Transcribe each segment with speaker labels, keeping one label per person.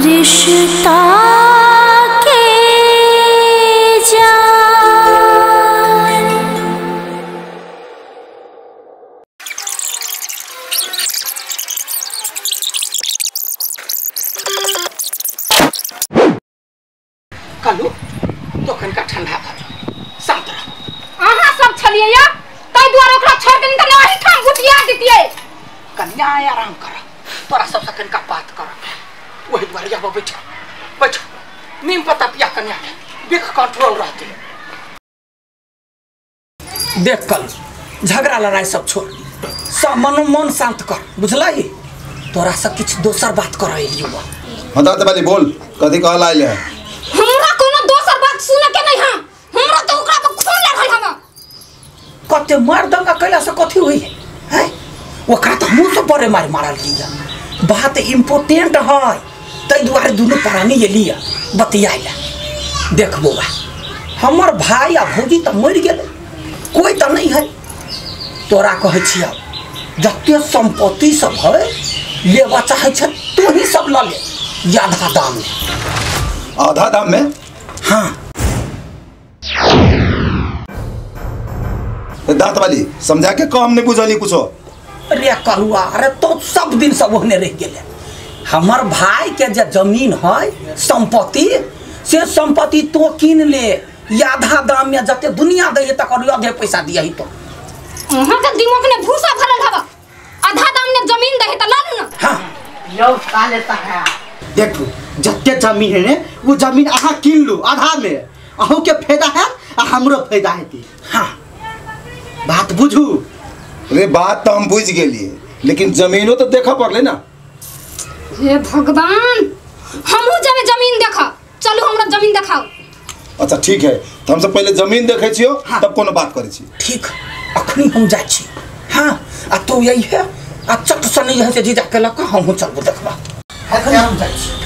Speaker 1: रिश्ता के जान।
Speaker 2: कलू दोकन का ठंडा भर शांत रह।
Speaker 3: अहाँ सब छलिए या तै द्वारा ओकरा छोड़ के निकल वही ठाम गुटिया दितिए।
Speaker 2: कन्या आराम कर, तोरा सब सकन का बात कर। वही द्वारा जा बैठ बैठ नीम पता पिया कन्या के देख कंट्रोल रहते। देख कल झगड़ा लड़ाई सब छोड़, सब मन शांत कर, बुझला? तोरा सब कुछ दोसर बात कर युवा।
Speaker 4: बता वाली बोल कथी कहल आइल है?
Speaker 3: हमरा कोनो दोसर बात सुने के नहीं हम। हमरा तो ओकरा पे खून लागल हम।
Speaker 2: कते मार दंगा कैला से कथी होई है? हैं? ओकरा तो मुंह से बड़े मार मारल लिया। बात इम्पोर्टेंट है, तै दुआरे दुनू प्राणी ये लिया बतियाइला। देख बौआ, हमर भाई आ भौजी तो मर गेल, कोई तो नहीं है। तोरा कहे छिया जते संपत्ति सब है लेवा चाहे छ तू ही सब ल ले, आधा दाम में।
Speaker 4: आधा दाम में?
Speaker 2: हाँ।
Speaker 4: दांत वाली समझा के कम नहीं बुझली कुछो।
Speaker 2: अरे कलुआ, अरे तो सब दिन सब ओहने रह गेले। हमर भाई के जे जमीन है संपत्ति, से संपत्ति तो कीन ले, आधा दाम में जते दुनिया दे तक आधे पैसा दिया ही। तो
Speaker 3: अहाँ के दिमाग में भूसा भरल हवा। आधा दाम में जमीन दे त ला लू ना।
Speaker 2: हां
Speaker 5: लौटा लेता है। देखो जते जमीन है ने वो जमीन अहाँ कीन लो आधा में, अहू के फायदा है आ हमरो फायदा हेती।
Speaker 2: हाँ
Speaker 5: बात बुझू।
Speaker 4: अरे बात तो हम बुझ गेलिए, लेकिन जमीनो तो देखा पड़ले ना।
Speaker 3: हे भगवान, हमहू जावे जमीन देखा। चलो हमरा जमीन दिखाओ।
Speaker 4: अच्छा ठीक है, तो हमसे पहले जमीन देखे छियो।
Speaker 2: हाँ।
Speaker 4: तब कोनो बात करे छी।
Speaker 2: ठीक, अखनी हम जाय छी। हाँ आ तो यही है, आ चट से नहीं है से जीजा के लक हम चलबो देखबा। अखनी हम जाय छी।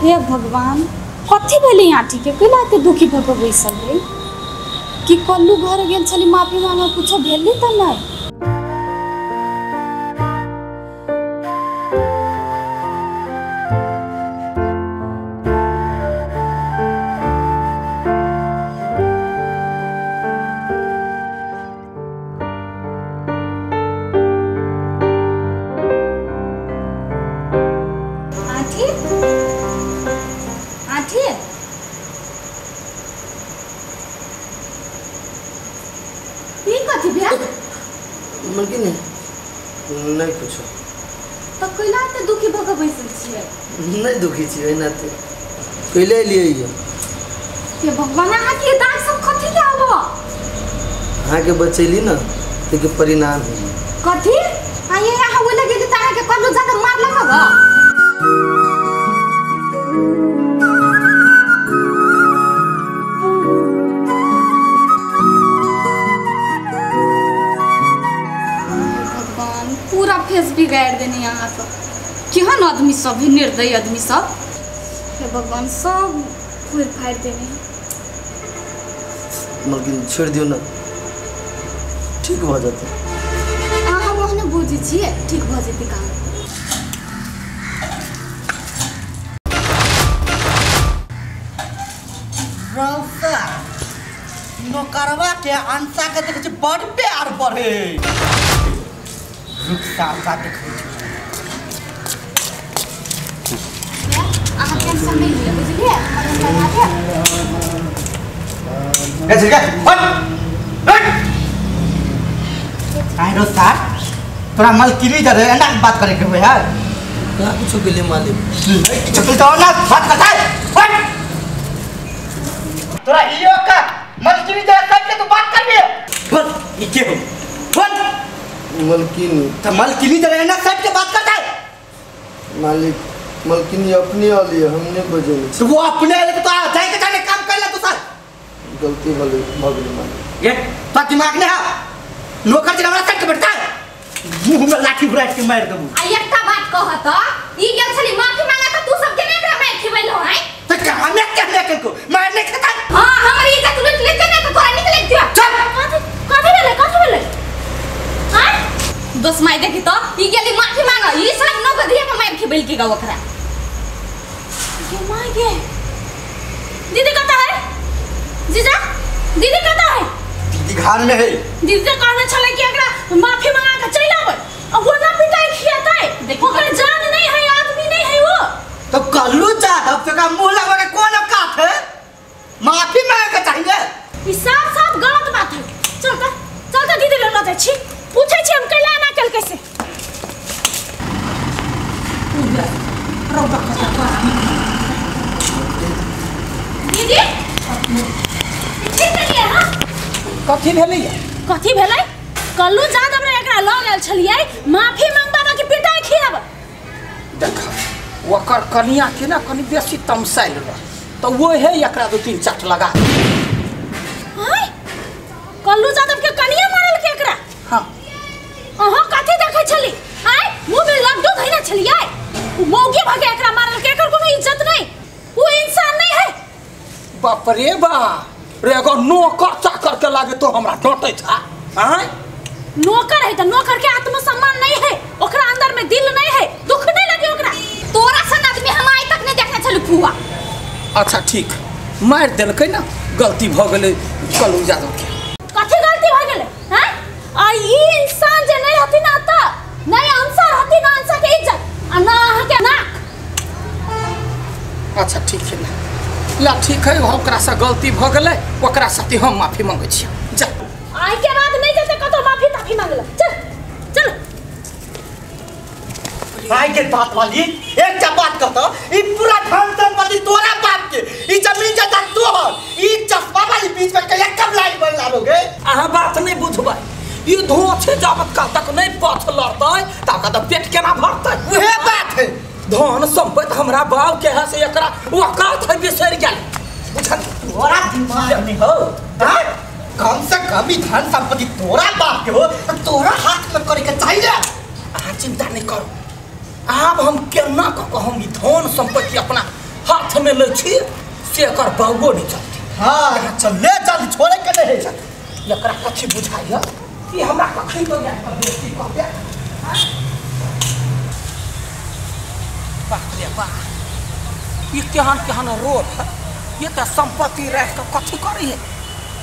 Speaker 6: हे भगवान, कथी भेलै आंटी के कैला के दुखी भ के बैसल है कि कल्लू घर गेल छली माफी मांगे, कुछो भेलै त नहीं?
Speaker 7: नहीं कुछ
Speaker 6: तो कैला ते दुखी भ के बैसल छियै?
Speaker 7: नहीं दुखी छियै ना, ते कैले लिए ये
Speaker 6: हे भगवान, अहाँ के दाग सब कथी के आबो?
Speaker 7: अहाँ के बचैली ना, ते के परिणाम है।
Speaker 6: कथी आये यहाँ वो लगे कि तारा के कल्लू जाके मार लगबा? पूरा फेस बिगाड़ देने यहाँ तो केहन आदमी सब है, निर्दयी आदमी सब। हे भगवान, सब पूर फाड़ देने।
Speaker 7: मलकिन छोड़ दियो ना, ठीक भ जाते।
Speaker 6: अहाँ ओहने बुझी छियै, ठीक भ जेतै काम।
Speaker 5: रौसा नौकरवा के अंसा के देखे छी बड़ प्यार बढ़े। रुकसा देखै छी।
Speaker 6: अहाँ टेंशन नहीं लिया, बुझलिए? अरे लगा दे।
Speaker 5: ए ठीक है, हट हट। आई रौसा, तोरा मलकिरी जा रे, एना बात करे के होय है?
Speaker 7: ना कुछ के लिए मालिक
Speaker 5: चल तो ना बात करता है। हट। तोरा इयो का मलकिरी जा करके तू बात कर बे। बोल, ई के हो? बोल।
Speaker 7: मलकिनी।
Speaker 5: तो मलकिनी तो रहना सच के बात करता है।
Speaker 7: मालिक मलकिनी अपने वाली है, हमने बजे
Speaker 5: तो वो अपने वाले तो जाए के जाने काम कर ले तू सर।
Speaker 7: गलती वाले भगले मालिक।
Speaker 5: ये तो दिमाग में है नौकर जी हमारा सच के बैठता है मुंह में लाठी बुराट के मार दूं।
Speaker 3: आ एकटा बात कहत ई गेल छली माफी मांगा त तू सब के नेकरा में खिबैलो है
Speaker 5: तो क्या हमें क्या लेके को मारने के था।
Speaker 3: हां हमारी इज्जत लूट लेते ना तो तोरा निकले दिया
Speaker 5: चल
Speaker 3: कथि भेले हां दोस्त माई देखी तो ई गेली माफी मांगा ई सब न गधिया के मार खिबैल के गाव ओकरा ये माई गे दीदी कहता है जीजा दीदी कहता है
Speaker 5: दीदी घर में है।
Speaker 3: दीदी तो कहने चले कि एकरा माफी मांगा के चल आवे अब वो ना पिटाई खियाता है देखो ओकर जान नहीं है आदमी नहीं है वो
Speaker 5: तो कल्लू चाहब तो का मुंह लगा के कौन औकात है माफी मांगे के चाहिए।
Speaker 3: ई साफ गलत बात है चल दीदी ले जाय छी पूछे छी हम कैला ना कल कैसे दीदी ठीक नहीं है हां
Speaker 2: कथी भेलैया
Speaker 3: कथी भेलै कल्लू जादव रे एकरा ल गेल छलियै माफी मांगबा के पिटाई खियाब
Speaker 2: देख ओकर कनिया के ना कनी बेसी तमसाइल रह तो वो है एकरा दो तीन चट लगा
Speaker 3: हाय कल्लू जादव के कनिया मारल के एकरा
Speaker 2: हां
Speaker 3: अहाँ कथी देखै छली हाय मुंह में लड्डू धइना छलियै मौगी भागे एकरा मारल के एकर कोनो इज्जत नहीं वो इंसान नहीं है।
Speaker 2: बाप रे बा रे एगो नौकर चाकर के लागे तो हमरा डटे था हैं
Speaker 3: नौकर है तो नौकर के आत्मसम्मान नहीं है ओकरा अंदर में दिल नहीं है दुख नहीं लगे ओकरा तोरा सन आदमी हम आज तक नहीं देखने चलू फुआ।
Speaker 2: अच्छा ठीक मार देलकै ना गलती भ गेलै कल्लू जादव के
Speaker 3: कथी गलती भ गेलै हैं आ ई इंसान जे नहीं रहती ना त नहीं अंसा रहती ना अंसा के इज्जत आ ना के नाक।
Speaker 2: अच्छा ठीक है ना ला ठीक है ओकरा से गलती भ गेलै ओकरा साथे हम माफी मांगै छी जा
Speaker 3: आई के बाद नहीं जते कतो माफी ताफी मांगला चल
Speaker 5: भाई के बात वाली एक जब बात करता ई पूरा धन संपत्ति तोरा बाप के ई जमीन जगह तोहर ई चश्मा वाली बीच में कहीं कब लाइन बन लाओगे।
Speaker 2: अहाँ बात नहीं बुझबै ई धोछे जाबत का तक नहीं पथ लड़तै ता का पेट केना भरतै
Speaker 5: वहे बात है
Speaker 2: धन संपत्ति हमरा बाप के है से एकरा औकात है बिसर गेल बुझल
Speaker 5: तोरा दिमाग नहीं हो हां कम से कम ई धन संपत्ति तोरा बाप के हो तोरा हाथ में करे के चाहिए।
Speaker 2: अहाँ चिंता नहीं करू आब हम केना क हम ई धन संपत्ति अपना हाथ में ले छी से एकर बाबू नहीं चलते।
Speaker 5: हां चल जल्दी छोड़े के नहीं
Speaker 2: एकरा कथी बुझाइया कि हमरा कखनी तो जाय पर बेइज्जती क दे बाप रे बाप ये केहन रोड है ये तो संपत्ति रह के कथी करी है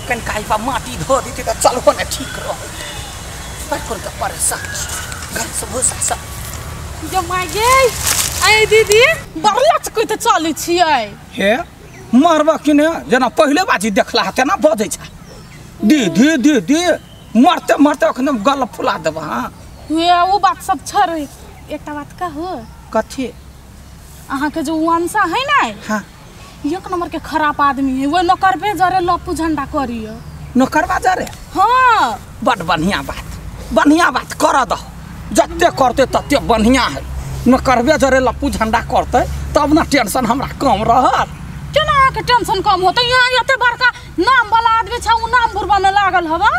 Speaker 2: कनकाई बा माटी धो दी तो चलबो ना ठीक रह पर कोन के परेशान घर से भूसा सब
Speaker 8: जो मागे आई दीदी बरला कोइ त चलै छियै
Speaker 2: हे मारबा कि ने जना पहले बाजी देखला हते ना बजै छ दीदी दीदी मरते मरते एकदम गल फुला देब। हां
Speaker 8: हुए वो बात सब छोड़ एकटा बात कहू
Speaker 2: कथी
Speaker 8: अहाँ के जो वंशा है ना
Speaker 2: हां
Speaker 8: एक नंबर के खराब आदमी है वो नौकर पे जरे लप्पू झंडा करियो
Speaker 2: नौकर बाजारे
Speaker 8: हां
Speaker 2: बड़ बढ़िया बात कर दो जत्ते करते तत्ते बढ़िया है नौकरबे जरे लप्पू झंडा करते तब ना टेंशन हमरा कम रहत
Speaker 8: केना के टेंशन कम होते यहाँ एते बड़का नाम वाला आदमी छ उ नाम बुरबा में लागल हवा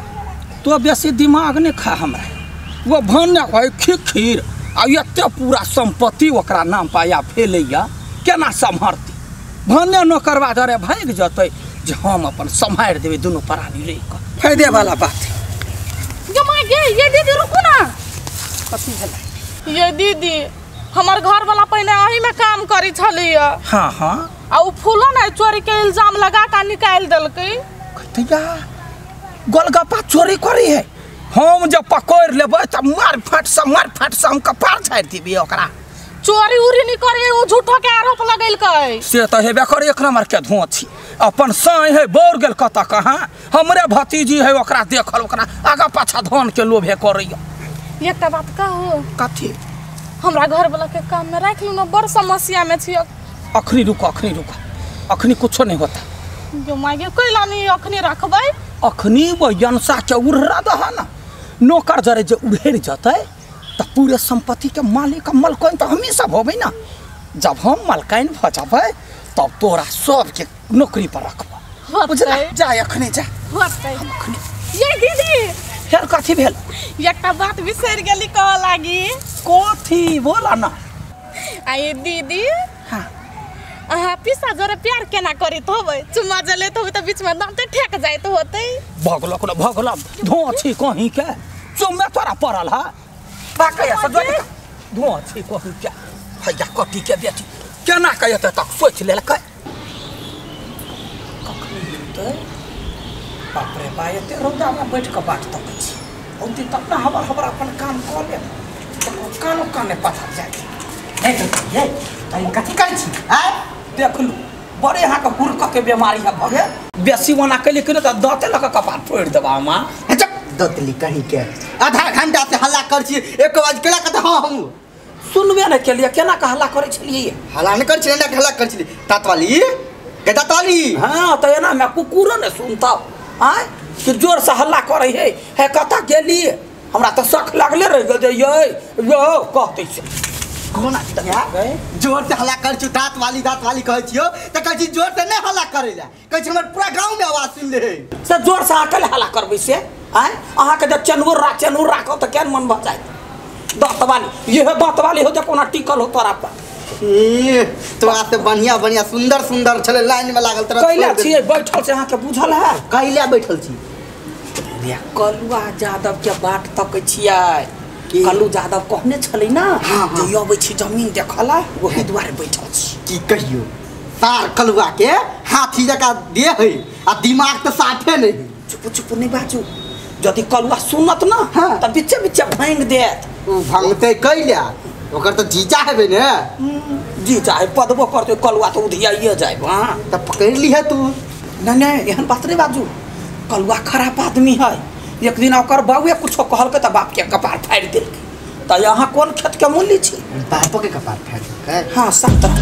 Speaker 2: तो बेसी दिमाग नहीं खा हमरा वो भन्ने है खीर आ एते पूरा संपत्ति ओकरा नाम पाया फैलैया केना सम्हरती भन्ने नौकरबा जरे भाग जतै जे हम अपन सम्हार देबै दुनू प्राणी रहि क फायदे वाला बात
Speaker 8: जो मागे ये दीदी रुकू ना
Speaker 2: कथी भेलै
Speaker 8: ये दीदी हमार घर वाला पहले अही में काम करी छलिए
Speaker 2: हाँ हाँ
Speaker 8: आ उ फूलो ना चोरी के इल्जाम लगा के निकाल देलकै
Speaker 2: कहिया गोलगप्पा चोरी करी है हम जब पकड़ लेबै त मार फाट से हम कपार झाड़ दिबी ओकरा
Speaker 8: चोरी उरी नहीं करे उ झूठो के आरोप लगेलकै
Speaker 2: से त हेबे करे एक नंबर के धोछी अपन साई है बोर गेल कत कहाँ हमरे भतीजी है ओकरा देखल ओकरा आगा पाछा धन के लोभे करैया
Speaker 8: एकटा बात कहू
Speaker 2: कथी
Speaker 8: हमरा घर वाला के काम में राख लू ना बड़ समस्या में छी
Speaker 2: अखनी रुको अखनी कुछो नहीं होता
Speaker 8: जो मागे कैला नहीं अखनी रखबै
Speaker 2: अखनी वो यंसा के उड़रा दह ना नौकर जरे जे उड़ेर जतै तो पूरे संपत्ति के मालिक मलकाइन तो हमी सब होबै ना। जब हम मलकाइन भ जाबै तब तोरा सबके नौकरी पर रखबा बुझला। जा अखने जा
Speaker 8: ये दीदी
Speaker 2: फेर कथी भेल?
Speaker 8: एकटा बात बिसरि गेली कह लागी।
Speaker 2: कथी बोला ना।
Speaker 8: आये दीदी
Speaker 2: हाँ
Speaker 8: अहाँ पिसा जरा प्यार केना करैत होबै? चुम्मा जे लैत होबै त बीचमे दाँते ठेक जाइत होतै।
Speaker 2: भगलक न भगलक धों छी कहीं के चुम्मे तोरा पड़ल है बाकै से धों छी कहीं के हैया कटी के बेटी केना कहते तक सोच लेलकै कखनी होतै। बाप रे बा एते रौदा में बैठ के बात तक छी औती तब ना हबर अपन काम कर ले कानो काने पता जाए। ए तई कथी कर छी आ देख लू बड़े यहाँ का गुरक के बीमारी है भगे बेसी बना के लेकिन तो दांते लगा कपार फोड़ देबा मां।
Speaker 5: दतली कहीं के आधा घंटा से हल्ला कर छी 1 बजे केला कहते हां हम
Speaker 2: सुनबे न के लिए केना का हल्ला करे छलिए?
Speaker 5: हल्ला नहीं कर छी ना हल्ला कर छी तातवाली के तातवाली।
Speaker 2: हां तो एना मैं कुकुर न सुनता आय कि जोर से हल्ला करे है कता गेली हमरा तो शक लागले रह गए यो कहते से
Speaker 5: कोना जोर से हल्ला कर छी तातवाली कह छियो त कह छी जोर से नहीं हल्ला करेला कह छी हमर पूरा गांव में आवाज सुन ले
Speaker 2: से जोर से आके हल्ला करबै से आय अहाँ के जब चनूर राखो तो केन मन भ जाए। दांतवाली ये दांतवाली हो कोना टिकल हो तोरा पर
Speaker 5: ए तोरा से बढ़िया सुंदर छले लाइन में लागल तरह
Speaker 2: कैला छिए बैठल से अहाँ के बुझल है
Speaker 5: कैला बैठल छी
Speaker 2: रे कलुआ यादव के बाट तक छियै। कल्लू यादव कहने छलै ना जे अबै छी जमीन देखला वही दुआरे बैठल छी।
Speaker 5: की कहियो तार कलुआ के हाथी जका दे है आ दिमाग तो साफे नहीं।
Speaker 2: चुप नहीं बाजू यदि कलुआ सुनत ना त बीचे भांग देत।
Speaker 5: भांगते कैला ओकर तो जीजा हेबे ने
Speaker 2: जीजा है पदबो करते कलुआ तो उधियाइए जाए। हां
Speaker 5: त पकड़ ली है तू
Speaker 2: नहीं एहन बात नहीं बाजू कलुआ खराब आदमी है। एक दिन ओकर बाबुए कुछो कहलकै त बाप के कपार फाड़ देलकै। त यहाँ कौन खेत के मूली छी?
Speaker 5: बाप के कपार फाड़ देलकै।
Speaker 2: हां संतरा